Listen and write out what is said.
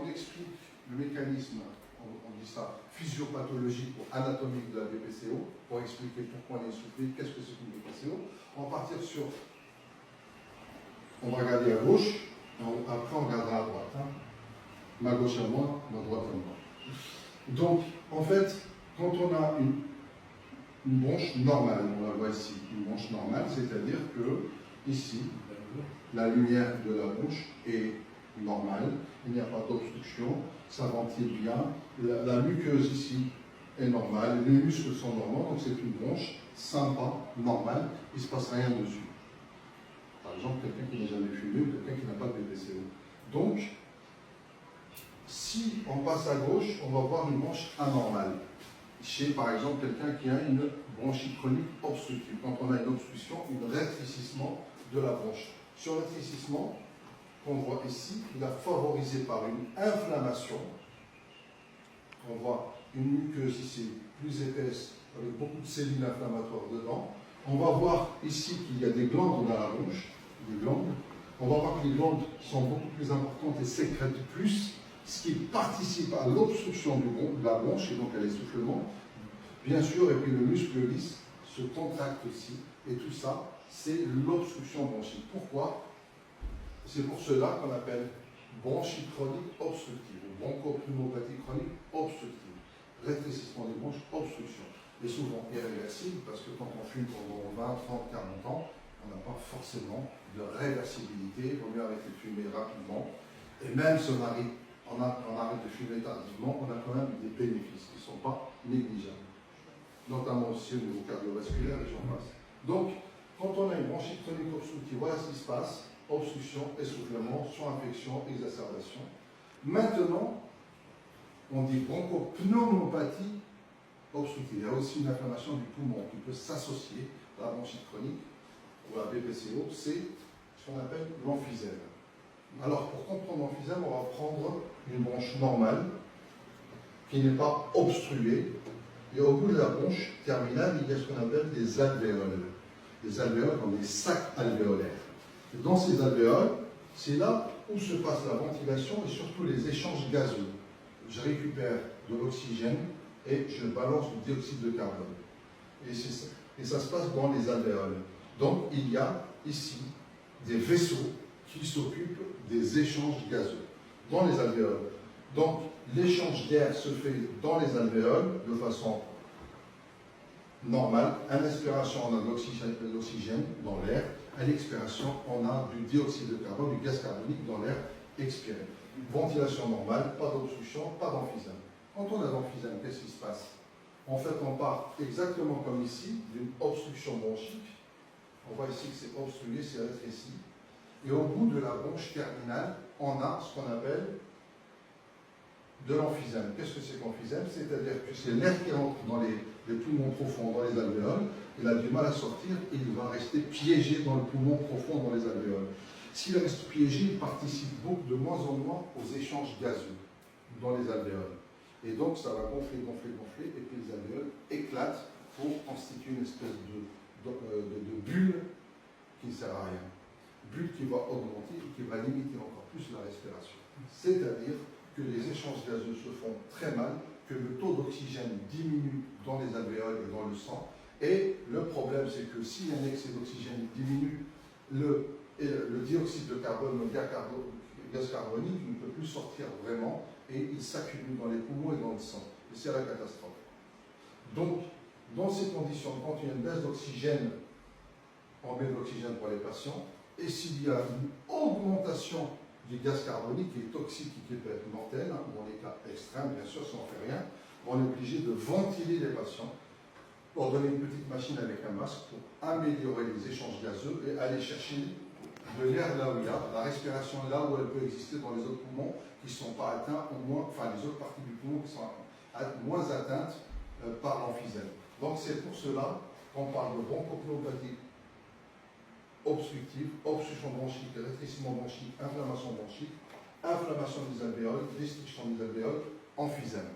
on explique le mécanisme, on dit ça, physiopathologique ou anatomique de la BPCO, pour expliquer pourquoi on est essoufflé, qu'est-ce que c'est qu'une BPCO. On va partir sur, on va regarder à gauche, après on regardera à droite. Hein. Ma gauche à moi, ma droite à moi. Donc, en fait, quand on a une bronche normale, on la voit ici, une bronche normale, c'est-à-dire que ici, la lumière de la bronche est normale, il n'y a pas d'obstruction, ça ventile bien, la muqueuse ici est normale, les muscles sont normaux, donc c'est une bronche sympa, normale, il ne se passe rien dessus. Par exemple, quelqu'un qui n'a jamais fumé ou quelqu'un qui n'a pas de BPCO. Donc, si on passe à gauche, on va voir une bronche anormale. Chez, par exemple, quelqu'un qui a une bronchite chronique obstructive. Quand on a une obstruction, un rétrécissement de la bronche. Sur le rétrécissement, qu'on voit ici, il est favorisé par une inflammation. On voit une muqueuse ici, plus épaisse, avec beaucoup de cellules inflammatoires dedans. On va voir ici qu'il y a des glandes dans la bronche, des glandes. On va voir que les glandes sont beaucoup plus importantes et sécrètent plus, ce qui participe à l'obstruction de la bronche et donc à l'essoufflement. Bien sûr, et puis le muscle lisse se contracte aussi, et tout ça, c'est l'obstruction bronchique. Pourquoi? C'est pour cela qu'on appelle bronchite chronique obstructive, ou bronchopneumopathie chronique obstructive. Rétrécissement des bronches, obstruction. Et souvent irréversible, parce que quand on fume pendant 20, 30, 40 ans, on n'a pas forcément de réversibilité, il vaut mieux arrêter de fumer rapidement. Et même si on arrête de fumer tardivement, on a quand même des bénéfices qui ne sont pas négligeables. Notamment aussi au niveau cardiovasculaire et j'en passe. Donc, quand on a une bronchite chronique obstructive, voilà ce qui se passe. Obstruction, essoufflement, infection, exacerbation. Maintenant, on dit bronchopneumopathie obstructive. Il y a aussi une inflammation du poumon qui peut s'associer à la bronchite chronique ou à la BPCO. C'est ce qu'on appelle l'emphysème. Alors, pour comprendre l'emphysème, on va prendre une bronche normale qui n'est pas obstruée. Et au bout de la bronche terminale, il y a ce qu'on appelle des alvéoles. Des alvéoles comme des sacs alvéolaires. Et dans ces alvéoles, c'est là où se passe la ventilation et surtout les échanges gazeux. Je récupère de l'oxygène et je balance du dioxyde de carbone. Et ça se passe dans les alvéoles. Donc, il y a ici des vaisseaux qui s'occupent des échanges gazeux dans les alvéoles. Donc, l'échange d'air se fait dans les alvéoles de façon normale. À l'inspiration, on a de l'oxygène dans l'air. À l'expiration, on a du dioxyde de carbone, du gaz carbonique dans l'air expiré. Ventilation normale, pas d'obstruction, pas d'emphysème. Quand on a l'emphysème, qu'est-ce qui se passe? En fait, on part exactement comme ici, d'une obstruction bronchique. On voit ici que c'est obstrué, c'est rétréci. Et au bout de la bronche terminale, on a ce qu'on appelle de l'emphysème. Qu'est-ce que c'est que l'emphysème? C'est-à-dire que c'est l'air qui rentre dans les poumons profonds, dans les alvéoles, il a du mal à sortir et il va rester piégé dans le poumon profond, dans les alvéoles. S'il reste piégé, il participe de moins en moins aux échanges gazeux dans les alvéoles. Et donc ça va gonfler, gonfler, gonfler, et puis les alvéoles éclatent pour constituer une espèce de bulle qui ne sert à rien. Bulle qui va augmenter et qui va limiter encore plus la respiration. C'est-à-dire que les échanges gazeux se font très mal, que le taux d'oxygène diminue dans les alvéoles et dans le sang. Et le problème, c'est que s'il y a un excès d'oxygène, il diminue le dioxyde de carbone, le gaz carbonique ne peut plus sortir vraiment et il s'accumule dans les poumons et dans le sang. Et c'est la catastrophe. Donc, dans ces conditions, quand il y a une baisse d'oxygène, on met de l'oxygène pour les patients, et s'il y a une augmentation du gaz carbonique qui est toxique et qui peut être mortel, hein, dans les cas extrêmes, bien sûr, si on ne fait rien, on est obligé de ventiler les patients, pour donner une petite machine avec un masque pour améliorer les échanges gazeux et aller chercher de l'air là où il y a, la respiration là où elle peut exister dans les autres poumons qui ne sont pas atteints, au moins, enfin les autres parties du poumon qui sont moins atteintes par l'emphysème. Donc c'est pour cela qu'on parle de bronchopneumopathie obstructive, obstruction bronchique, rétrécissement bronchique, inflammation des alvéoles, destruction des alvéoles, emphysème.